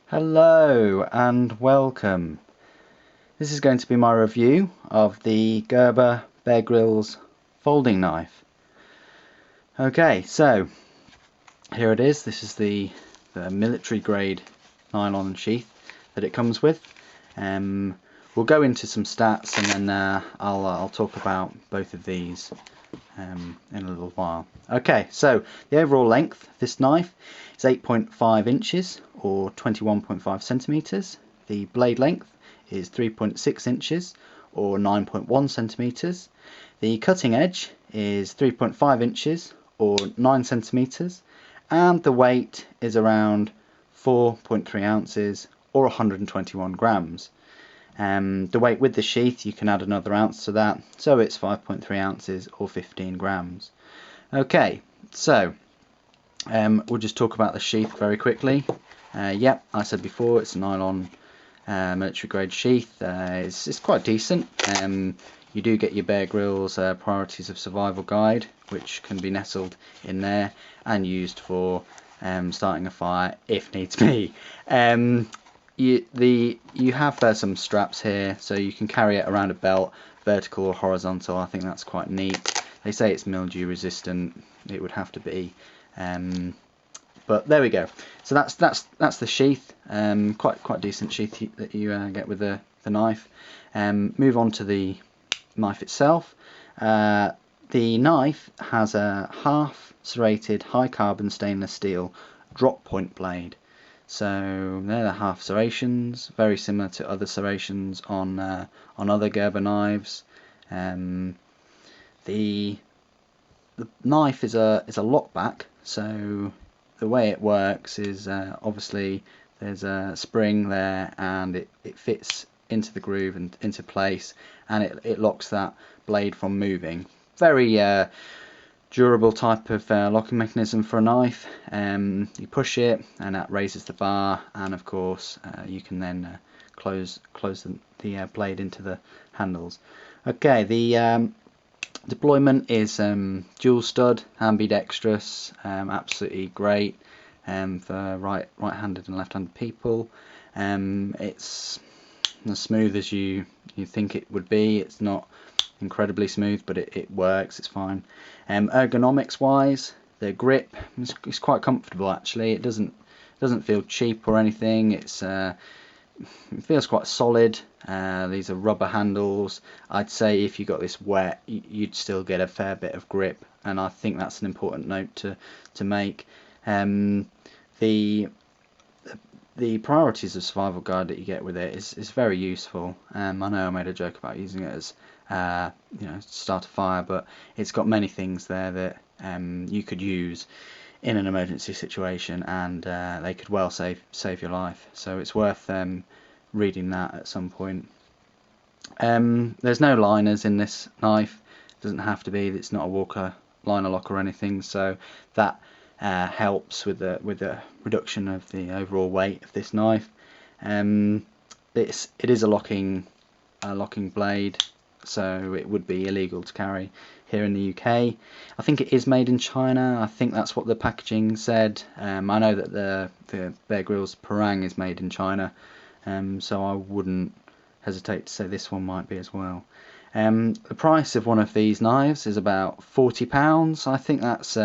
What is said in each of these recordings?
Hello and welcome. This is going to be my review of the Gerber Bear Grylls folding knife. Okay, so here it is. This is the military grade nylon sheath that it comes with. We'll go into some stats and then I'll talk about both of these in a little while. Okay, so the overall length of this knife is 8.5 inches or 21.5 centimeters. The blade length is 3.6 inches or 9.1 centimeters. The cutting edge is 3.5 inches or 9 centimeters, and the weight is around 4.3 ounces or 121 grams. The weight with the sheath, you can add another ounce to that, so it's 5.3 ounces or 15 grams. Okay, so we'll just talk about the sheath very quickly. Yep, I said before, it's a nylon military grade sheath. It's quite decent. You do get your Bear Grylls Priorities of Survival guide, which can be nestled in there and used for starting a fire if needs be. You have some straps here, so you can carry it around a belt, vertical or horizontal. I think that's quite neat. They say it's mildew resistant. It would have to be, but there we go. So that's the sheath. Quite decent sheath that you get with the knife. Move on to the knife itself. The knife has a half serrated high carbon stainless steel drop point blade. So they're the half serrations, very similar to other serrations on other Gerber knives. The knife is a lockback, so the way it works is obviously there's a spring there and it fits into the groove and into place, and it locks that blade from moving. Very durable type of locking mechanism for a knife. You push it and that raises the bar, and of course you can then close the blade into the handles. Okay, the deployment is dual stud, ambidextrous, absolutely great for right-handed and left-handed people. It's as smooth as you think it would be. It's not incredibly smooth, but it works, it's fine. Ergonomics wise, the grip is quite comfortable actually. It doesn't feel cheap or anything. It feels quite solid. These are rubber handles. I'd say if you got this wet, you'd still get a fair bit of grip, and I think that's an important note to make. The Priorities of Survival guide that you get with it is very useful. I know I made a joke about using it as start a fire, but it's got many things there that you could use in an emergency situation, and they could well save your life. So it's worth reading that at some point. There's no liners in this knife. It doesn't have to be. It's not a Walker liner lock or anything, so that helps with the reduction of the overall weight of this knife. It is a locking blade, so it would be illegal to carry here in the UK. I think it is made in China. I think that's what the packaging said. I know that the Bear Grylls Parang is made in China, so I wouldn't hesitate to say this one might be as well. The price of one of these knives is about £40. I think that's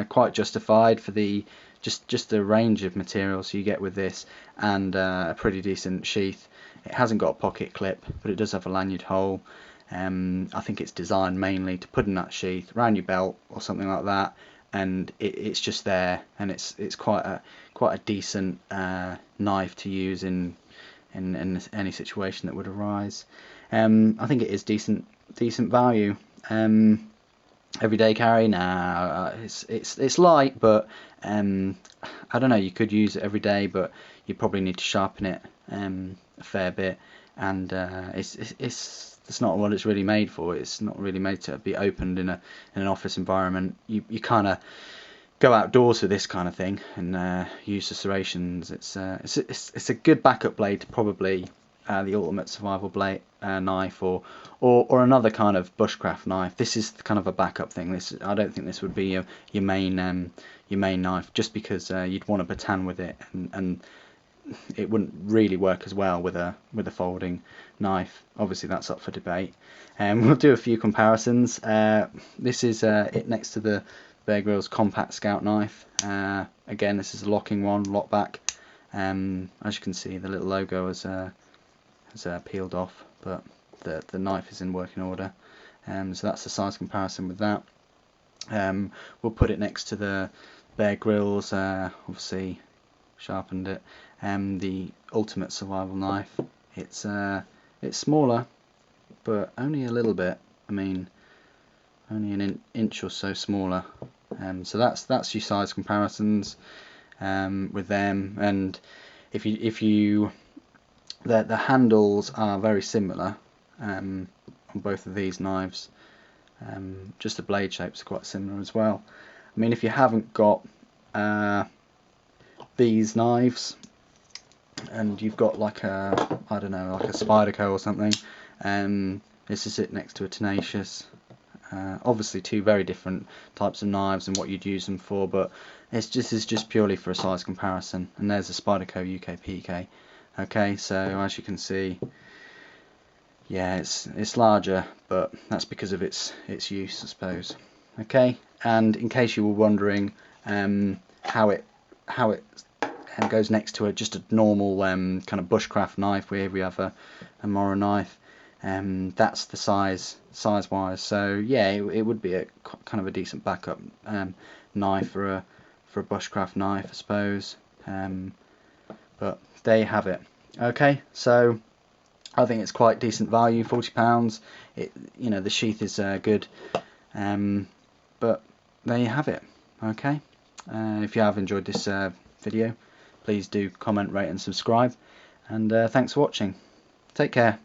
quite justified for the just the range of materials you get with this, and a pretty decent sheath. It hasn't got a pocket clip, but it does have a lanyard hole. I think it's designed mainly to put in that sheath around your belt or something like that, and it's just there, and it's quite a decent knife to use in any situation that would arise. I think it is decent value. Everyday carry, nah, it's light, but I don't know, you could use it every day, but you probably need to sharpen it a fair bit, and it's not what it's really made for. It's not really made to be opened in an office environment. You kind of go outdoors with this kind of thing and use the serrations. It's a good backup blade to probably the ultimate survival blade knife, or another kind of bushcraft knife. This is kind of a backup thing. I don't think this would be your main knife, just because you'd want to baton with it, and it wouldn't really work as well with a folding knife. Obviously that's up for debate. We'll do a few comparisons. This is it next to the Bear Grylls compact scout knife. Again, this is a locking one, lock back. As you can see, the little logo has peeled off, but the knife is in working order. So that's the size comparison with that. We'll put it next to the Bear Grylls, obviously sharpened it. The ultimate survival knife. It's smaller, but only a little bit. I mean, only an inch or so smaller. So that's your size comparisons with them. And if you the handles are very similar on both of these knives. Just the blade shapes are quite similar as well. I mean, if you haven't got these knives and you've got like a, I don't know, like a Spyderco or something, this is it next to a Tenacious. Obviously two very different types of knives and what you'd use them for, but this is just purely for a size comparison. And there's a Spyderco UK PK. Okay, so as you can see, yeah, it's larger, but that's because of its use, I suppose. Okay, and in case you were wondering how it goes next to just a normal kind of bushcraft knife, where we have a Mora knife, that's the size wise. So yeah, it would be a kind of a decent backup knife for a bushcraft knife, I suppose. But there you have it. Okay, so I think it's quite decent value, £40. You know, the sheath is good, but there you have it. Okay, if you have enjoyed this video, please do comment, rate and subscribe, and thanks for watching. Take care.